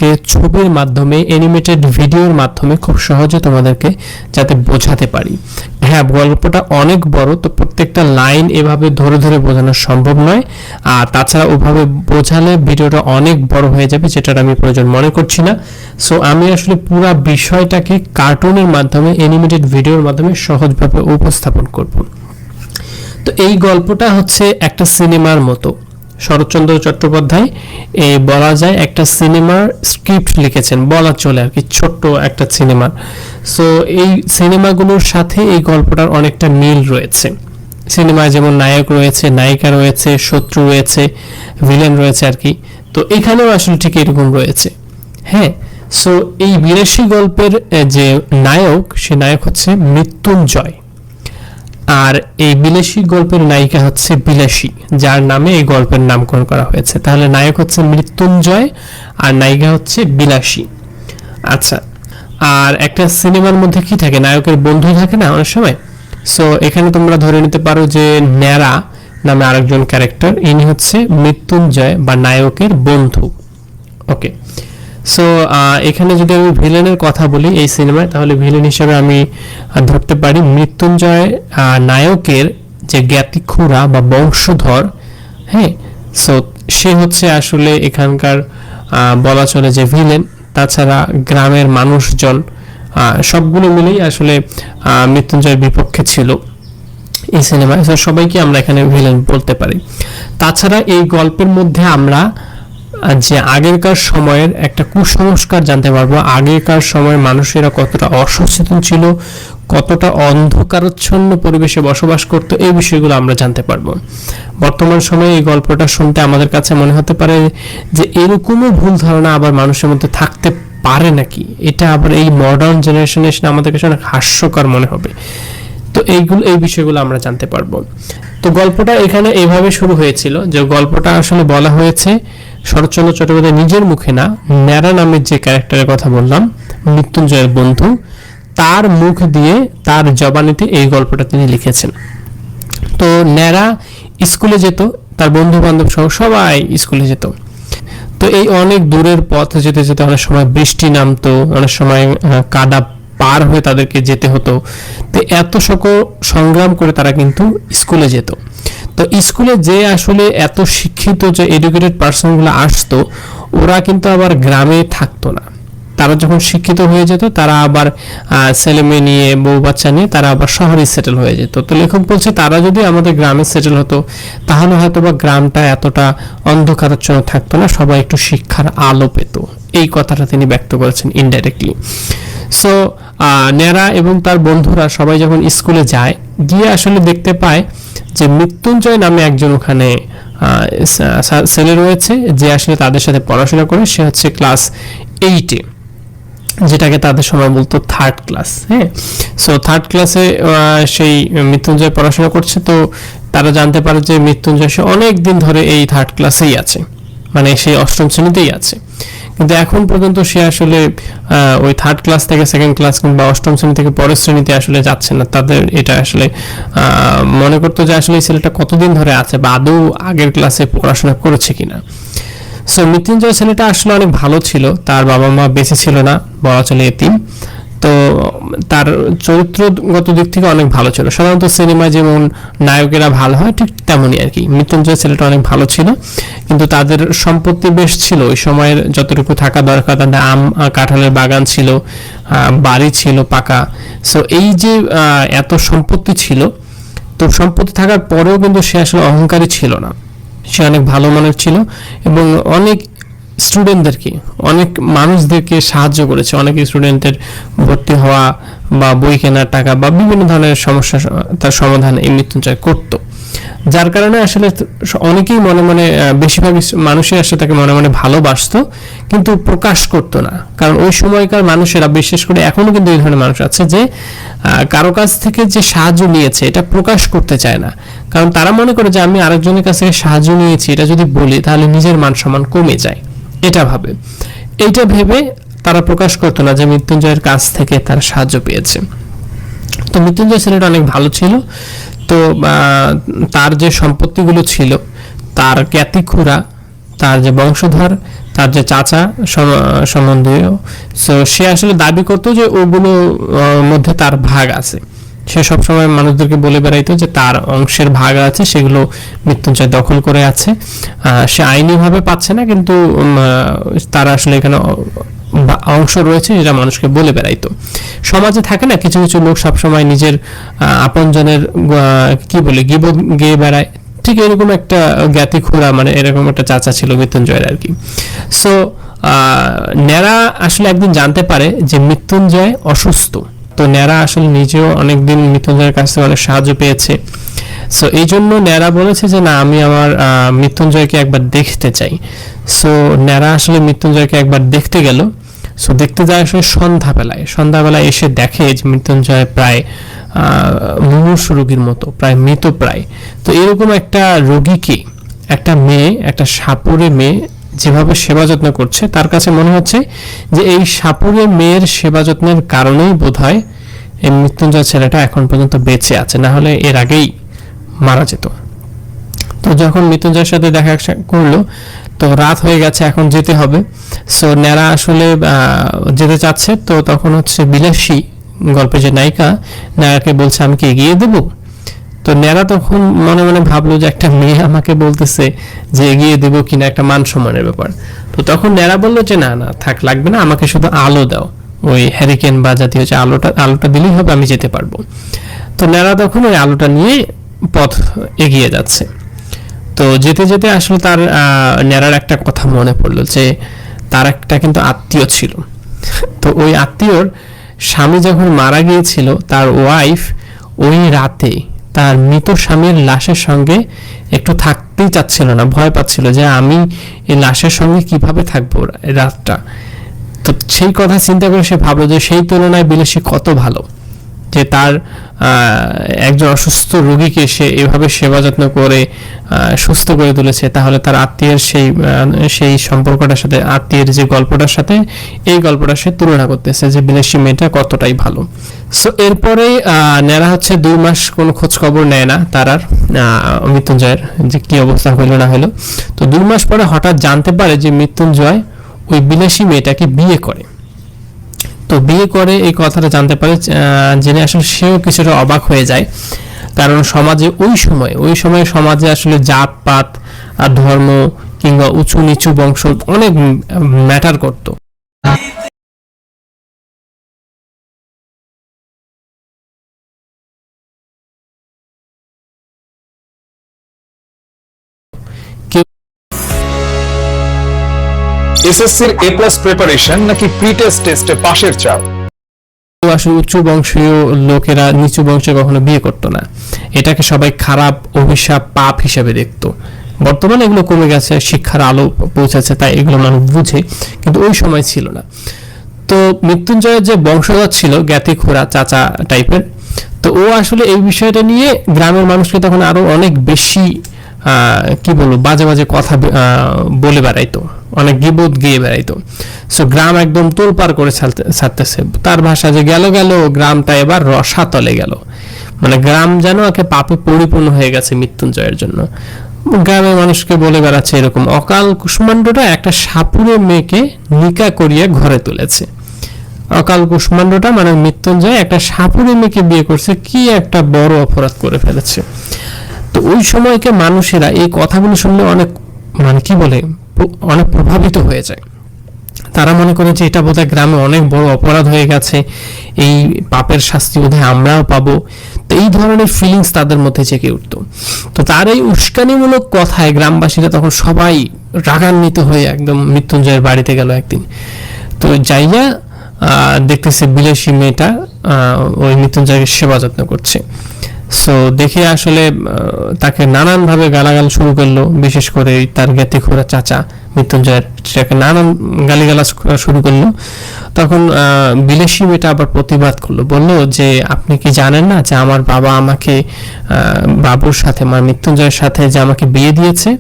গল্পটাকে ছবির মাধ্যমে, অ্যানিমেটেড ভিডিওর মাধ্যমে খুব সহজে তোমাদেরকে যাতে বোঝাতে পারি। হ্যাঁ, গল্পটা অনেক বড়, তো প্রত্যেকটা লাইন এভাবে ধরে ধরে বোঝানো সম্ভব নয়, আর তাছাড়া ওভাবে বোঝালে ভিডিওটা অনেক বড় হয়ে যাবে, যেটার আমি প্রয়োজন মনে করছি না। সো আমি আসলে পুরো বিষয়টাকে কার্টুনের মাধ্যমে, অ্যানিমেটেড ভিডিওর মাধ্যমে সহজভাবে উপস্থাপন করব। তো এই গল্পটা হচ্ছে একটা সিনেমার মতো। শরৎচন্দ্র চট্টোপাধ্যায় বলা যায় একটা সিনেমার স্ক্রিপ্ট লিখেছেন, বলা চলে আর কি, ছোট্ট একটা সিনেমার। সো এই সিনেমাগুলোর সাথে এই গল্পটার অনেকটা মিল রয়েছে। সিনেমায় যেমন নায়ক রয়েছে, নায়িকা রয়েছে, শত্রু রয়েছে, ভিলেন রয়েছে আর কি, তো এখানেও আসলে ঠিক এরকম রয়েছে। হ্যাঁ, সো এই বিরাশি গল্পের যে নায়ক, সে নায়ক হচ্ছে মৃত্যুঞ্জয়, আর এই বিলাসী গল্পের নায়িকা হচ্ছে বিলাসী, যার নামে এই গল্পের নামকরণ করা হয়েছে। তাহলে নায়ক হচ্ছে মৃত্যুঞ্জয় আর নায়িকা হচ্ছে বিলাসী। আচ্ছা, আর একটা সিনেমার মধ্যে কি থাকে, নায়কের বন্ধু থাকে না অনেক সময়। সো এখানে তোমরা ধরে নিতে পারো যে ন্যাড়া নামে আরেকজন ক্যারেক্টার, ইনি হচ্ছে মৃত্যুঞ্জয় বা নায়কের বন্ধু। ওকে, সো এখানে যদি আমি ভিলেনের কথা বলি এই সিনেমায়, তাহলে ভিলেন হিসেবে আমি ধরতে পারি মৃত্যুঞ্জয় নায়কের যে জ্ঞাতিখুড়া বা বংশধর। হ্যাঁ, সো সে হচ্ছে আসলে এখানকার বলা চলে যে ভিলেন। তাছাড়া গ্রামের মানুষজন সবগুলো মিলেই আসলে মৃত্যুঞ্জয়ের বিপক্ষে ছিল এই সিনেমায়। সবাইকে আমরা এখানে ভিলেন বলতে পারি। তাছাড়া এই গল্পের মধ্যে আমরা যে আগেরকার সময়ের একটা কুসংস্কার জানতে পারবো, আগেকার সময়ের মানুষেরা কতটা অসচেতন ছিল, কতটা অন্ধকারাচ্ছন্ন পরিবেশে বসবাস করতো, এই বিষয়গুলো আমরা জানতে পারবো। বর্তমান সময়ে এই গল্পটা শুনতে আমাদের কাছে মনে হতে পারে যে এরকমও ভুল ধারণা আবার মানুষের মধ্যে থাকতে পারে নাকি, এটা আবার এই মডার্ন জেনারেশনে এসে আমাদের কাছে অনেক হাস্যকর মনে হবে। তো এই বিষয়গুলো আমরা জানতে পারবো। তো গল্পটা এখানে এইভাবে শুরু হয়েছিল যে গল্পটা আসলে বলা হয়েছে শরৎচন্দ্র চট্টোপাধ্যায় নিজের মুখে না, ন্যাড়া নামের যে ক্যারেক্টারের কথা বললাম, মৃত্যুঞ্জয়ের বন্ধু, তার মুখ দিয়ে, তার জবানিতে এই গল্পটা তিনি লিখেছেন। তো ন্যাড়া স্কুলে যেত, তার বন্ধু বান্ধব সহ সবাই স্কুলে যেত। তো এই অনেক দূরের পথ যেতে যেতে অনেক সময় বৃষ্টি নামতো, অনেক সময় কাদা পার হয়ে তাদেরকে যেতে হতো। তো এত সকল সংগ্রাম করে তারা কিন্তু স্কুলে যেত। তো স্কুলে যে আসলে এত শিক্ষিত যে এডুকেটেড পার্সনগুলো আসতো, ওরা কিন্তু আবার গ্রামে থাকতো না। তারা যখন শিক্ষিত হয়ে যেত, তারা আবার ছেলে মেয়ে নিয়ে, বউ বাচ্চা নিয়ে তারা আবার শহরে সেটেল হয়ে যেত। তো লেখক বলছে তারা যদি আমাদের গ্রামে সেটেল হতো, তাহলে হয়তো বা গ্রামটা এতটা অন্ধকারাচ্ছন্ন থাকতো না, সবাই একটু শিক্ষার আলো পেত। এই কথাটা তিনি ব্যক্ত করেছেন ইনডাইরেক্টলি। সো ন্যাড়া এবং তার বন্ধুরা সবাই যখন স্কুলে যায়, গিয়ে আসলে দেখতে পায় যে মৃত্যুঞ্জয় নামে একজন ওখানে ছেলে রয়েছে, যে আসলে তাদের সাথে পড়াশোনা করে। সে হচ্ছে ক্লাস 8-এ, যেটাকে তাদের সময় বলতো থার্ড ক্লাস। হ্যাঁ, সো থার্ড ক্লাসে সেই মৃত্যুঞ্জয় পড়াশোনা করছে। তো তারা জানতে পারে যে মৃত্যুঞ্জয় সে অনেক দিন ধরে এই থার্ড ক্লাসেই আছে, মানে সেই 8ম শ্রেণীতেই আছে। কিন্তু এখন পর্যন্ত সে আসলে ওই থার্ড ক্লাস থেকে সেকেন্ড ক্লাস কিংবা 8ম শ্রেণী থেকে পরের শ্রেণীতে আসলে যাচ্ছে না। তাদের এটা আসলে মনে করতো যে আসলে এই ছেলেটা কতদিন ধরে আছে বা আদৌ আগের ক্লাসে পড়াশোনা করেছে কিনা। সো মৃত্যুঞ্জয় ছেলেটা আসলে অনেক ভালো ছিল, তার বাবা মা বেঁচে ছিল না, বলা চলে এতিম। তো তার চরিত্রগত দিক থেকে অনেক ভালো ছিল। সাধারণত সিনেমায় যেমন নায়কেরা ভালো হয়, ঠিক তেমনই আর কি। মৃত্যুঞ্জয় ছেলেটা অনেক ভালো ছিল, কিন্তু তাদের সম্পত্তি বেশ ছিল ওই সময়ের, যতটুকু থাকা দরকার। তাদের আম কাঁঠালের বাগান ছিল, বাড়ি ছিল পাকা। সো এই যে এত সম্পত্তি ছিল, তো সম্পত্তি থাকার পরেও কিন্তু সে আসলে অহংকারী ছিল না। সে অনেক ভালো মানের ছিল এবং অনেক স্টুডেন্টদেরকে, অনেক মানুষদেরকে সাহায্য করেছে। অনেক স্টুডেন্টের ভর্তি হওয়া বা বই কেনার টাকা বা বিভিন্ন ধরনের সমস্যা তার সমাধান এই মৃত্যুঞ্জয় করত। যার কারণে আসলে অনেকেই মনে মনে, বেশিরভাগ মানুষই আসলে তাকে মনে মনে ভালোবাসতো, কিন্তু প্রকাশ করতো না। কারণ ওই সময়কার মানুষেরা, বিশেষ করে এখনো কিন্তু এই ধরনের মানুষ আছে যে কারো কাছ থেকে যে সাহায্য নিয়েছে এটা প্রকাশ করতে চায় না। কারণ তারা মনে করে যে আমি আরেকজনের কাছ থেকে সাহায্য নিয়েছি, এটা যদি বলি তাহলে নিজের মান সম্মান কমে যায়, এটা ভাবে। এইটা ভেবে তারা প্রকাশ করতো না যে মৃত্যুঞ্জয়ের কাছ থেকে তারা সাহায্য পেয়েছে। তো মৃত্যুঞ্জয় ছেলেটা অনেক ভালো ছিল। তো তার যে সম্পত্তিগুলো ছিল, তার জ্ঞাতিখুড়া, তার যে বংশধর, তার যে চাচা সম্বন্ধীয়, সো সে আসলে দাবি করতো যে ওগুলো মধ্যে তার ভাগ আছে। সে সবসময় মানুষদেরকে বলে বেড়াইতো যে তার অংশের ভাগ আছে, সেগুলো মৃত্যুঞ্জয় দখল করে আছে। সে আইনিভাবে পাচ্ছে না, কিন্তু তার আসলে এখানে অংশ রয়েছে, যেটা মানুষকে বলে বেড়াইতো। সমাজে থাকে না কিছু কিছু লোক সবসময় নিজের আপনজনের কি বলে গিবত গেয়ে বেড়ায়, ঠিক এরকম একটা জ্ঞাতি খোড়া, মানে এরকম একটা চাচা ছিল মৃত্যুঞ্জয়ের আর কি। সো ন্যাড়া আসলে একদিন জানতে পারে যে মৃত্যুঞ্জয় অসুস্থ। তো ন্যাড়া আসলে নিজেও অনেকদিন মৃত্যুঞ্জয়ের কাছ থেকে অনেক সাহায্য পেয়েছে। সো এই জন্য ন্যাড়া বলেছে যে না, আমি আমার মৃত্যুঞ্জয়কে একবার দেখতে চাই। সো ন্যাড়া আসলে মৃত্যুঞ্জয়কে একবার দেখতে গেল। সো দেখতে যায় আসলে সন্ধ্যাবেলায় এসে দেখে যে মৃত্যুঞ্জয় প্রায় মুমূর্ষু রোগীর মতো, প্রায় মৃতপ্রায়। তো এরকম একটা রোগীকে একটা মেয়ে, একটা সাপুড়ে মেয়ে যেভাবে সেবা যত্ন করছে, তার কাছে মনে হচ্ছে যে এই সাপুড়ে মেয়ের সেবা যত্নের কারণেই বোধহয় এই মৃত্যুঞ্জয় ছেলেটা এখন পর্যন্ত বেঁচে আছে, না হলে এর আগেই মারা যেত। তো যখন মৃত্যুঞ্জয়ের সাথে দেখা করলো, তো রাত হয়ে গেছে, এখন যেতে হবে। সো ন্যাড়া আসলে যেতে চাচ্ছে। তো তখন হচ্ছে বিলাসী, গল্পের যে নায়িকা, ন্যাড়াকে বলছে আমি কি এগিয়ে দেবো? তো ন্যাড়া তখন মনে মনে ভাবলো যে একটা মেয়ে আমাকে বলতেছে যে এগিয়ে দেবো কিনা, একটা মান সম্মানের ব্যাপার। তো তখন ন্যাড়া বললো যে না না থাক, লাগবে না, আমাকে শুধু আলো দাও, ওই হ্যারিকেন বা জাতীয় যে আলোটা দিলেই হবে, আমি যেতে পারবো। তো ন্যাড়া তখন ওই আলোটা নিয়ে পথ এগিয়ে যাচ্ছে। তো যেতে যেতে আসলে তার ন্যাড়ার একটা কথা মনে পড়লো যে তার একটা কিন্তু আত্মীয় ছিল। তো ওই আত্মীয়র স্বামী যখন মারা গিয়েছিল, তার ওয়াইফ ওই রাতে তার মৃত স্বামীর লাশের সঙ্গে একটু থাকতেই চাচ্ছিল না, ভয় পাচ্ছিল যে আমি এই লাশের সঙ্গে কিভাবে থাকবো রাতটা। তো সেই কথা চিন্তা করে সে ভাবলো যে সেই তুলনায় বিলাসী কত ভালো, যে তার একজন অসুস্থ রোগীকে সে এভাবে সেবা যত্ন করে সুস্থ করে তুলেছে। তাহলে তার আত্মীয়ের সেই সম্পর্কটার সাথে, আত্মীয়ের যে গল্পটার সাথে এই গল্পটা সে তুলনা করতেছে যে বিলাসী মেয়েটা কতটাই ভালো। সো এরপরে ন্যাড়া হচ্ছে 2 মাস কোনো খোঁজ খবর নেয় না তার আর মৃত্যুঞ্জয়ের যে কি অবস্থা হলো না হলো। তো 2 মাস পরে হঠাৎ জানতে পারে যে মৃত্যুঞ্জয় ওই বিলাসী মেয়েটাকে বিয়ে করে। তো বিয়ে করে এই কথাটা জানতে পারে, জেনে আসলে সেও কিছুটা অবাক হয়ে যায়। কারণ সমাজে ওই সময় সমাজে আসলে জাতপাত আর ধর্ম কিংবা উঁচু নিচু বংশ অনেক ম্যাটার করতো। এসএসসির A+ প্রিপারেশন নাকি প্রি-টেস্ট টেস্টে পাশের চাপ? আসলে উচ্চ বংশীয় লোকেরা নিচু বংশে কখনো বিয়ে করতো না, এটাকে সবাই খারাপ, অভিশাপ, পাপ হিসেবে দেখতো। বর্তমানে এগুলো কমে গেছে, শিক্ষার আলো পৌঁছেছে, তাই এগুলো মানুষ বুঝে, কিন্তু ওই সময় ছিল না। তো মৃত্যুঞ্জয়ের যে বংশধর ছিল জ্ঞাতি খোড়া চাচা টাইপের, তো ও আসলে এই বিষয়টা নিয়ে গ্রামের মানুষকে তখন আরো অনেক বেশি কি বলবো বাজে বাজে কথা বলে বেড়াইতো, অনেক গিবত গিয়ে বেড়াইতো। সো গ্রাম একদম তোলপাড় করে ছাড়তেছে। তার ভাষা যে গেল গ্রামটা এবার রসাতলে গেল, মানে গ্রাম যেন একে পাপে পরিপূর্ণ হয়ে গেছে মৃত্যুঞ্জয়ের জন্য। গ্রামের মানুষকে বলে বেড়াচ্ছে এরকম অকাল কুষ্মাণ্ডটা একটা সাপুড়ে মেয়েকে নিকা করিয়ে ঘরে তুলেছে। অকাল কুষ্মাণ্ডটা মানে মৃত্যুঞ্জয় একটা সাপুড়ে মেয়েকে বিয়ে করছে, কি একটা বড় অপরাধ করে ফেলেছে। তো ওই সময়কে মানুষেরা এই কথাগুলো শুনলে অনেক মানে কি বলে অনেক প্রভাবিত হয়ে যায়। তারা মনে করে যে এটা বোধহয় গ্রামে অনেক বড় অপরাধ হয়ে গেছে, এই পাপের শাস্তি বোধহয় আমরাও পাবো। তো এই ধরনের ফিলিংস তাদের মধ্যে জেগে উঠতো। তো তার এই উস্কানিমূলক কথায় গ্রামবাসীরা তখন সবাই রাগান্বিত হয়ে একদম মৃত্যুঞ্জয়ের বাড়িতে গেল একদিন। তো যাইয়া দেখতেছে বিলাসী মেয়েটা ওই মৃত্যুঞ্জয়ের সেবা যত্ন করছে। সো দেখে আসলে তাকে নানানভাবে গালাগাল শুরু করলো, বিশেষ করে তার জ্ঞাতি খোড়া চাচা মৃত্যুঞ্জয়ের সেটাকে নানান গালিগালাজ শুরু করলো। তখন বিলাসী মেয়েটা আবার প্রতিবাদ করলো, বললো যে আপনি কি জানেন না যে আমার বাবা আমাকে বাবুর সাথে, মানে মৃত্যুঞ্জয়ের সাথে যে আমাকে বিয়ে দিয়েছে,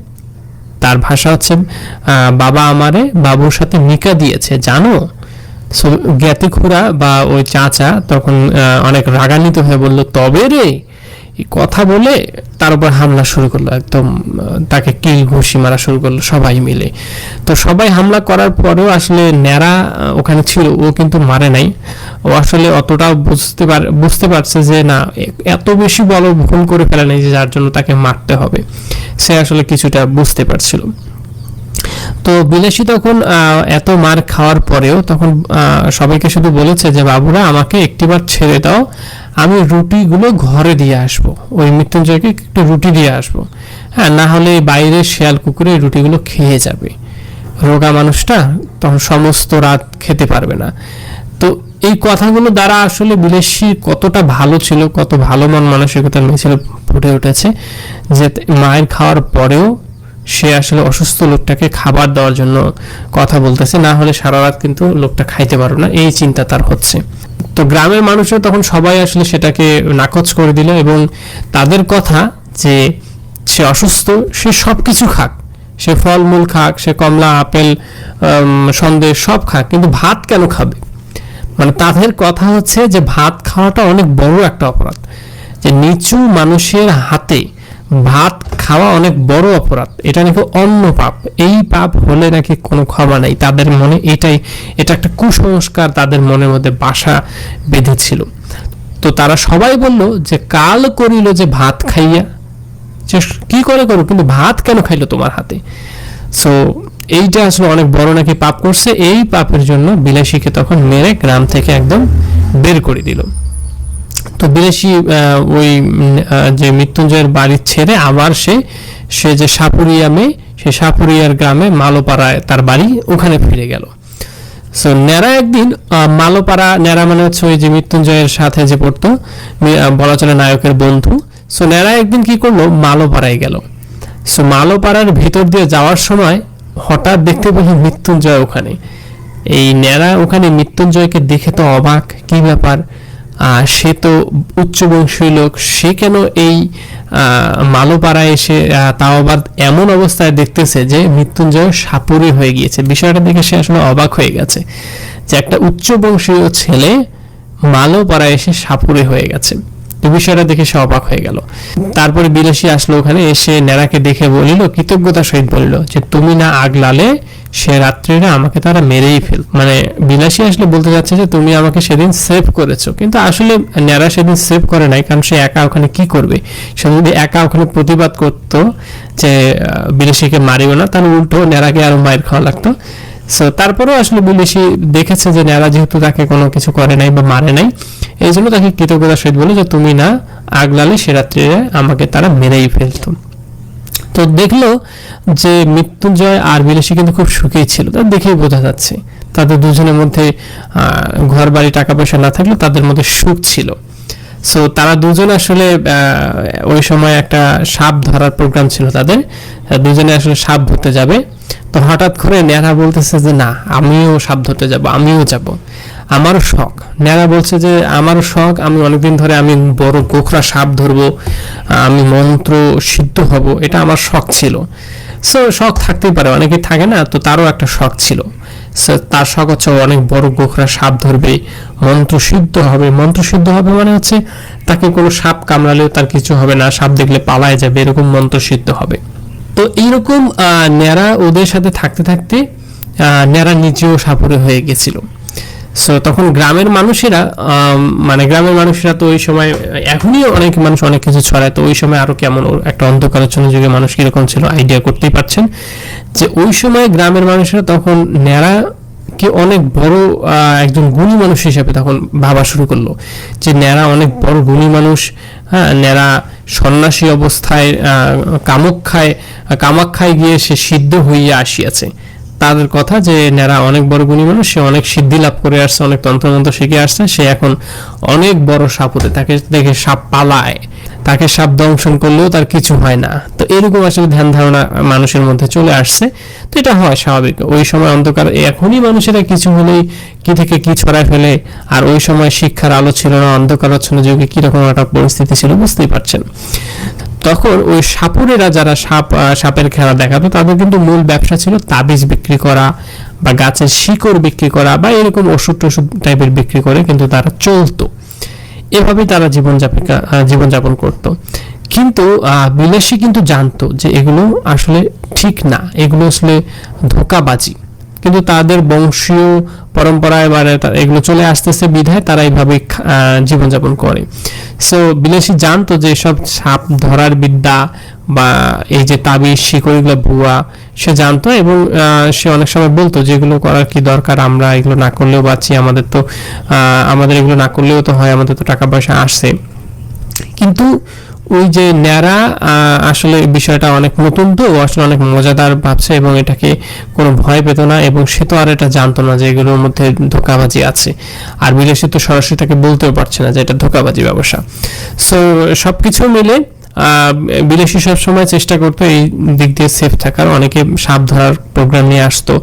তার ভাষা হচ্ছে বাবা আমারে বাবুর সাথে নিকা দিয়েছে, জানো? সো জ্ঞাতি খোড়া বা ওই চাচা তখন অনেক রাগান্বিত হয়ে বলল, তবে রে, এই কথা বলে তার উপর হামলা শুরু করলো, একদম তাকে কিল ঘুষি মারা শুরু করলো সবাই মিলে। তো সবাই হামলা করার পরেও আসলে ন্যাড়া ওখানে ছিল, ও কিন্তু মারে নাই। ও আসলে অতটাও বুঝতে পারছে যে না, এত বেশি বড় ভুল করে ফেলে নাই যে যার জন্য তাকে মারতে হবে, সে আসলে কিছুটা বুঝতে পারছিল। তো বিলাসী তখন এত মার খাওয়ার পরেও তখন সবাইকে শুধু বলেছে যে বাবুরা আমাকে একটিবার ছেড়ে দাও, আমি রুটিগুলো ঘরে দিয়ে আসবো, ওই মৃত্যুঞ্জয়কে একটু রুটি দিয়ে আসবো, হ্যাঁ, না হলে বাইরে শেয়াল কুকুরে রুটিগুলো খেয়ে যাবে, রোগা মানুষটা তখন সমস্ত রাত খেতে পারবে না। তো এই কথাগুলো দ্বারা আসলে বিলাসী কতটা ভালো ছিল, কত ভালো মন মানসিকতার মেয়ে ছিল ফুটে উঠেছে, যে মায়ের খাওয়ার পরেও সে আসলে অসুস্থ লোকটাকে খাবার দেওয়ার জন্য কথা বলতেছে, না হলে সারা রাত কিন্তু লোকটা খাইতে পারবে না, এই চিন্তা তার হচ্ছে। তো গ্রামের মানুষও তখন সবাই আসলে সেটাকে নাকচ করে দিল এবং তাদের কথা যে সে অসুস্থ, সে সব কিছু খাক, সে ফলমূল খাক, সে কমলা আপেল সন্দেশ সব খাক, কিন্তু ভাত কেন খাবে? মানে তাদের কথা হচ্ছে যে ভাত খাওয়াটা অনেক বড় একটা অপরাধ, যে নিচু মানুষের হাতে ভাত খাওয়া অনেক বড় অপরাধ, এটা নাকি অন্য পাপ, এই পাপ হলে নাকি কোনো ক্ষমা নাই। তাদের মনে এটা একটা কুসংস্কার তাদের মনের মধ্যে বাসা বেঁধেছিল। তো তারা সবাই বলল যে কাল করিল যে ভাত খাইয়া, যে কি করে করো, কিন্তু ভাত কেন খাইলো তোমার হাতে? সো এইটা আসলে অনেক বড় নাকি পাপ করছে। এই পাপের জন্য বিলাসীকে তখন মেরে গ্রাম থেকে একদম বের করে দিল। তো বিলাসী ওই যে মৃত্যুঞ্জয়ের বাড়ি ছেড়ে আবার সে যে সাপুরিয়া মেয়ে, সে সাপুরিয়ার গ্রামে মালোপাড়ায় তার বাড়ি, ওখানে ফিরে গেল। সো ন্যাড়া একদিন মালোপাড়া, ন্যাড়া মানে হচ্ছে ওই যে মৃত্যুঞ্জয়ের সাথে যে পড়তো, বলা চলে নায়কের বন্ধু। সো ন্যাড়া একদিন কি করলো, মালোপাড়ায় গেল। সো মালোপাড়ার ভিতর দিয়ে যাওয়ার সময় হঠাৎ দেখতে পেল মৃত্যুঞ্জয় ওখানে। এই ন্যাড়া ওখানে মৃত্যুঞ্জয়কে দেখে তো অবাক, কি ব্যাপার, সে তো উচ্চবংশীয় লোক, সে কেন এই মালোপাড়ায় এসে, তাও আবার এমন অবস্থায় দেখতেছে যে মৃত্যুঞ্জয় সাপুরে হয়ে গিয়েছে। বিষয়টা দেখে সে আসলে অবাক হয়ে গেছে যে একটা উচ্চবংশীয় ছেলে মালোপাড়ায় এসে সাপুরে হয়ে গেছে। তো বিষয়টা দেখে সে অবাক হয়ে গেল। তারপরে বিলাসী আসলো ওখানে, এসে ন্যাড়াকে দেখে বলিল, কৃতজ্ঞতার সহিত বলিল যে তুমি না আগলালে সে রাত্রিরে আমাকে তারা মেরেই ফেল। মানে বিলাসী আসলে বলতে যাচ্ছে যে তুমি আমাকে সেদিন সেভ করেছো, কিন্তু আসলে ন্যাড়া সেদিন সেভ করে নাই, কারণ সে একা ওখানে কি করবে? সে যদি একা ওখানে প্রতিবাদ করতো যে বিলাসীকে মারিও না, তাহলে উল্টো ন্যাড়াকে আরো মায়ের খাওয়া লাগতো। সো তারপরেও আসলে বিলাসী দেখেছে যে ন্যাড়া যেহেতু তাকে কোনো কিছু করে নাই বা মারে নাই, এই জন্য তাকে কৃতজ্ঞতার সহিত বলে যে তুমি না আগলালে সে রাত্রিরে আমাকে তারা মেরেই ফেলতো। তো দেখলো যে মৃত্যুঞ্জয় আর বিলাসী কিন্তু খুব সুখেই ছিল, তা দেখেই বোঝা যাচ্ছে তাদের দুজনের মধ্যে ঘর বাড়ি টাকা পয়সা না থাকলেও তাদের মধ্যে সুখ ছিল। সো তারা দুজন আসলে ওই সময় একটা সাপ ধরার প্রোগ্রাম ছিল তাদের, দুজনে আসলে সাপ ধরতে যাবে। তো হঠাৎ করে ন্যাড়া বলতেছে যে না, আমিও সাপ ধরতে যাব, আমিও যাব, আমারও শখ। ন্যাড়া বলছে যে আমারও শখ, আমি অনেকদিন ধরে আমি বড় গোখরা সাপ ধরবো, আমি মন্ত্র সিদ্ধ হব, এটা আমার শখ ছিল। সো শখ থাকতেই পারে, অনেকে থাকে না, তো তারও একটা শখ ছিল। সো তার শখ হচ্ছে অনেক বড় গোখরা সাপ ধরবে, মন্ত্র সিদ্ধ হবে। মন্ত্র সিদ্ধ হবে মানে হচ্ছে তাকে কোনো সাপ কামড়ালেও তার কিছু হবে না, সাপ দেখলে পালায় যাবে, এরকম মন্ত্র সিদ্ধ হবে। তো এইরকম ন্যাড়া ওদের সাথে থাকতে থাকতে ন্যাড়া নিজেও সাপুরে হয়ে গেছিল। সো তখন গ্রামের মানুষেরা তো ওই সময়, এখনই অনেক মানুষ অনেক কিছু ছড়ায়, তো ওই সময় আরো কেমন একটা অন্ধকারাচ্ছন্ন যুগে মানুষ কিরকম ছিল আইডিয়া করতেই পারছেন যে ওই সময় গ্রামের মানুষেরা তখন ন্যাড়াকে অনেক বড় একজন গুণী মানুষ হিসেবে তখন ভাবা শুরু করলো, যে ন্যাড়া অনেক বড় গুণী মানুষ। হ্যাঁ, ন্যাড়া সন্ন্যাসী অবস্থায় কামাখ্যায় গিয়ে সে সিদ্ধ হইয়া আসিয়াছে। তাদের কথা যে ন্যাড়া অনেক বড় গুণী মানুষ, সে অনেক সিদ্ধি লাভ করে আসছে, অনেক তন্ত্রমন্ত্র শিখে আসছে, সে এখন অনেক বড় সাপুরে, তাকে দেখে সাপ পালায়, তাকে সাপ দংশন করলেও তার কিছু হয় না। তো এরকম আসলে ধ্যান ধারণা মানুষের মধ্যে চলে আসছে। তো এটা হয় স্বাভাবিক, ওই সময় অন্ধকার, এখনই মানুষেরা কিছু হলেই কি থেকে কি ছড়ায় ফেলে, আর ওই সময় শিক্ষার আলো ছিল না, অন্ধকারাচ্ছন্ন যুগে কিরকম একটা পরিস্থিতি ছিল বুঝতেই পারছেন। তখন ওই সাপুরেরা যারা সাপের খেলা দেখাতো, তাদের কিন্তু মূল ব্যবসা ছিল তাবিজ বিক্রি করা বা গাছের শিকড় বিক্রি করা বা এরকম ওষুধ টাইপের বিক্রি করে কিন্তু তারা চলতো। এভাবেই তারা জীবনযাপন করত। কিন্তু বিলাসী কিন্তু জানতো যে এগুলো আসলে ঠিক না, এগুলো আসলে ধোঁকাবাজি। কিন্তু তাদের বংশীয় পরম্পরায় এগুলো চলে আসতেছে বিধায় তারা এইভাবে জীবনযাপন করে। সো বিলাসী জানতো যে সব সাপ ধরার বিদ্যা বা এই যে তাবিজ শিকড় এগুলো ভুয়া, সে জানতো। এবং সে অনেক সময় বলতো যে এগুলো করার কি দরকার, আমরা এগুলো না করলেও বাঁচি, আমাদের এগুলো না করলেও তো হয়, আমাদের তো টাকা পয়সা আসছে। কিন্তু ওই যে ন্যাড়া আসলে বিষয়টা অনেক নতুন, তো আসলে অনেক মজাদার ভাবছে এবং এটাকে কোনো ভয় পেত না, এবং সে তো আর এটা জানতো না যে এগুলোর মধ্যে ধোঁকাবাজি আছে। আর বিলাসী তো সরাসরি তাকে বলতেও পারছে না যে এটা ধোঁকাবাজি ব্যবসা। সো সবকিছু মিলে বিলাসী সবসময় চেষ্টা করতো এই দিক দিয়ে সেফ থাকার। অনেকে সাপ ধরার প্রোগ্রাম নিয়ে আসতো,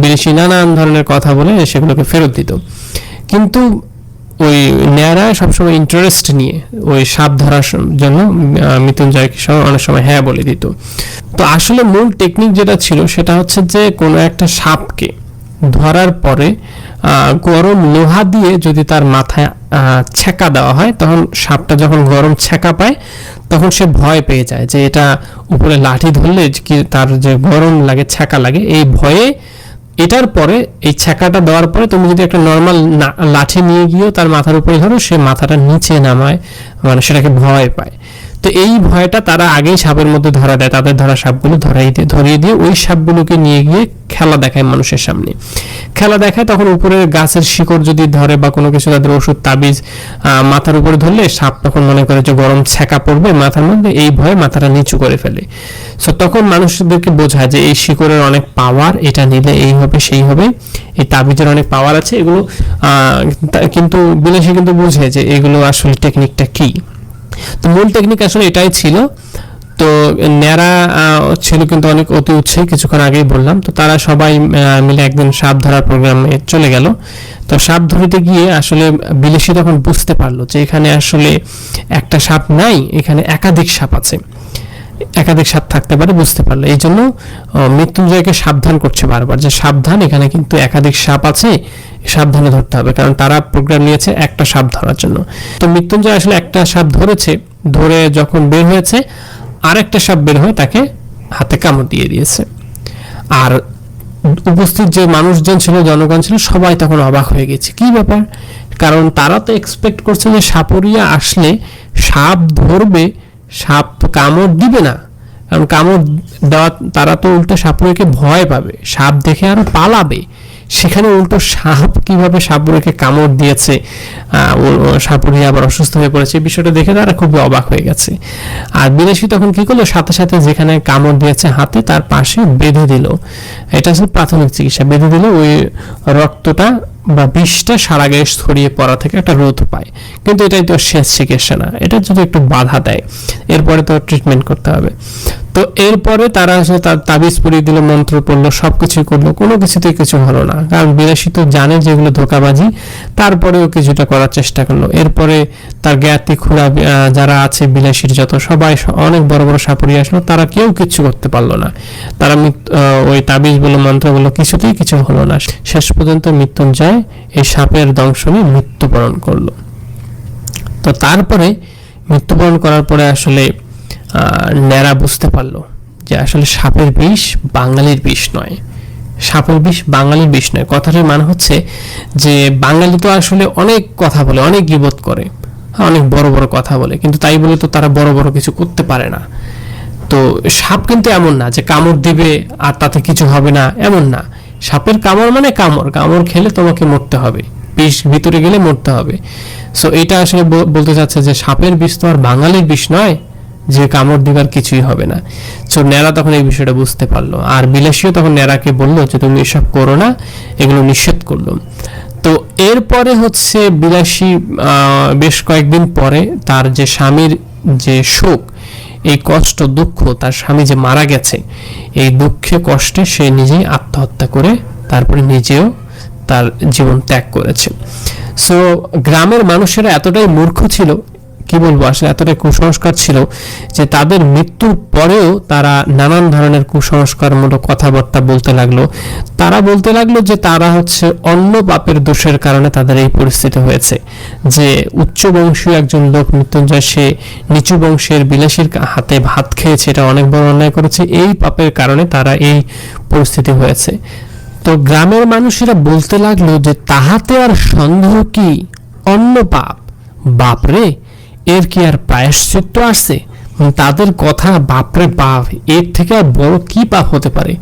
বিলাসী নানান ধরনের কথা বলে সেগুলোকে ফেরত দিত। কিন্তু ওই ন্যাড়া সবসময় ইন্টারেস্ট নিয়ে ওই সাপ ধরার জন্য মৃত্যুঞ্জয়কে অনেক সময় হ্যাঁ বলে দিত। তো আসলে মূল টেকনিক যেটা ছিল সেটা হচ্ছে যে কোনো একটা সাপকে ধরার পরে গরম লোহা দিয়ে যদি তার মাথায় ছ্যাঁকা দেওয়া হয়, তখন সাপটা যখন গরম ছ্যাঁকা পায় তখন সে ভয় পেয়ে যায় যে এটা উপরে লাঠি ধরলে কি তার যে গরম লাগে, ছ্যাঁকা লাগে, এই ভয়ে এটার পরে এই ছ্যাঁকাটা দেওয়ার পরে তুমি যদি একটা নর্মাল লাঠি নিয়ে গিয়েও তার মাথার উপরে ধরো, সে মাথাটা নিচে নামায়, মানে সেটাকে ভয় পায়। তো এই ভয়টা তারা আগেই সাপের মধ্যে ধরা দেয়, তাদের ধরা সাপগুলো ধরিয়ে দিয়ে ওই সাপগুলোকে নিয়ে গিয়ে খেলা দেখায় মানুষের সামনে। খেলা দেখায় তখন উপরে গাছের শিকড় যদি ধরে বা কোনো কিছু তাদের ওষুধ তাবিজ মাথার উপরে ধরলে সাপ তখন মনে করে যে গরম ছ্যাঁকা পড়বে মাথার মধ্যে, এই ভয়ে মাথাটা নিচু করে ফেলে। সো তখন মানুষদেরকে বোঝায় যে এই শিকড়ের অনেক পাওয়ার, এটা নিলে এই হবে সেই হবে, এই তাবিজের অনেক পাওয়ার আছে এগুলো। কিন্তু বিলাসী কিন্তু বুঝে যে এগুলো আসলে টেকনিকটা কি। তো মূল টেকনিক আসলে এটাই ছিল। তো ন্যাড়া ছিল কিন্তু অনেক অতি উৎসাহী, কিছুক্ষণ আগেই বললাম। তো তারা সবাই মিলে একদিন সাপ ধরার প্রোগ্রামে চলে গেল। তো সাপ ধরতে গিয়ে আসলে বিলাসী তখন বুঝতে পারলো যে এখানে আসলে একটা সাপ নাই, এখানে একাধিক সাপ আছে, একাধিক সাপ থাকতে পারে, বুঝতে পারলো। এই জন্য মৃত্যুঞ্জয়কে সাবধান করছে বারবার যে সাবধান, এখানে কিন্তু একাধিক সাপ আছে, সাবধানে ধরতে হবে, কারণ তারা প্রোগ্রাম নিয়েছে একটা সাপ ধরার জন্য। তো মৃত্যুঞ্জয় আসলে একটা সাপ ধরেছে, ধরে যখন বের হয়েছে আরেকটা সাপ বের হয়ে তাকে হাতে কামড় দিয়ে দিয়েছে। আর উপস্থিত যে মানুষজন ছিল, জনগণ ছিল, সবাই তখন অবাক হয়ে গেছে, কি ব্যাপার? কারণ তারা তো এক্সপেক্ট করছে যে সাপরিয়া আসলে সাপ ধরবে, সাপ তো কামড় দিবে না, কারণ কামড় দেওয়া, তারা তো উল্টো সাপুরেকে ভয় পাবে, সাপ দেখে আরো পালাবে। সেখানে উল্টো সাপ কিভাবে সাপুরেকে কামড় দিয়েছে, সাপুরি আবার অসুস্থ হয়ে পড়েছে, এই বিষয়টা দেখে তারা খুব অবাক হয়ে গেছে। আর বিলাসী তখন কি করলো, সাথে সাথে যেখানে কামড় দিয়েছে হাতে তার পাশে বেঁধে দিল, এটা হচ্ছে প্রাথমিক চিকিৎসা, বেঁধে দিল। ওই রক্তটা বা বিষটা সারা গায়ে ছড়িয়ে পড়া থেকে একটা রোধ পায়। কিন্তু এটাই তো শেষ চিকিৎসা না, এটা যদি একটু বাধা দেয় এরপরে তো ট্রিটমেন্ট করতে হবে। তো এরপরে তারা আসলে তার তাবিজ পরিয়ে দিল, মন্ত্র পড়লো, সবকিছু করলো, কোনো কিছুতেই কিছু হলো না, কারণ বিলাসী তো জানে যে এগুলো ধোঁকাবাজি। তারপরেও কিছুটা করার চেষ্টা করলো। এরপরে তার জ্ঞাতি খুড়া যারা আছে বিলাসীর যত, সবাই অনেক বড় বড় সাপুরি আসলো, তারা কেউ কিছু করতে পারলো না। তারা ওই তাবিজ বলো মন্ত্র বলো কিছুতেই কিছু হলো না। শেষ পর্যন্ত মৃত্যুঞ্জয় এই সাপের দংশনে মৃত্যুবরণ করলো। তো তারপরে মৃত্যুবরণ করার পরে আসলে ন্যাড়া বুঝতে পারলো যে আসলে সাপের বিষ বাঙালির বিষ নয়, সাপের বিষ বাঙালির বিষ নয়। কথাটার মানে হচ্ছে যে বাঙালি তো আসলে অনেক কথা বলে, অনেক গীবত করে, অনেক বড় বড় কথা বলে, কিন্তু তাই বলে তো তারা বড় বড় কিছু করতে পারে না। তো সাপ কিন্তু এমন না যে কামড় দিবে আর তাতে কিছু হবে না, এমন না। সাপের কামড় মানে কামড়, কামড় খেলে তোমাকে মরতে হবে, বিষ ভিতরে গেলে মরতে হবে। সো এটা আসলে বলতে চাচ্ছে যে সাপের বিষ তো আর বাঙালির বিষ নয় যে কামড় দিবার কিছুই হবে না। সো ন্যাড়া তখন এই বিষয়টা বুঝতে পারলো। আর বিলাসীও তখন ন্যাড়াকে বললো যে তুমি এসব করো না, এগুলো নিষেধ করলো। তো এরপরে হচ্ছে বিলাসী বেশ কয়েকদিন পরে তার যে স্বামীর যে শোক, এই কষ্ট দুঃখ, তার স্বামী যে মারা গেছে, এই দুঃখে কষ্টে সে নিজেই আত্মহত্যা করে তারপরে নিজেও তার জীবন ত্যাগ করেছে। সো গ্রামের মানুষেরা এতটাই মূর্খ ছিল, কি বলবো, আসলে এতটাই কুসংস্কার ছিল যে তাদের মৃত্যুর পরেও তারা নানান ধরনের কুসংস্কারমূলক কথাবার্তা বলতে লাগলো। তারা বলতে লাগলো যে তারা হচ্ছে অন্য পাপের দোষের কারণে তাদের এই পরিস্থিতি হয়েছে, যে উচ্চ বংশীয় একজন লোক মৃত্যুঞ্জয় সে নিচু বংশের বিলাসীর হাতে ভাত খেয়েছে, এটা অনেক বড় অন্যায় করেছে, এই পাপের কারণে তারা এই পরিস্থিতি হয়েছে। তো গ্রামের মানুষেরা বলতে লাগলো যে তাহাতে আর সন্দেহ কি, অন্য পাপ, বাপরে এর কি আর প্রায়শ্চিত্ত আসছে? তাদের কথা বাপরে বাপ, এর থেকে আর বড় কি পাপ হতে পারে?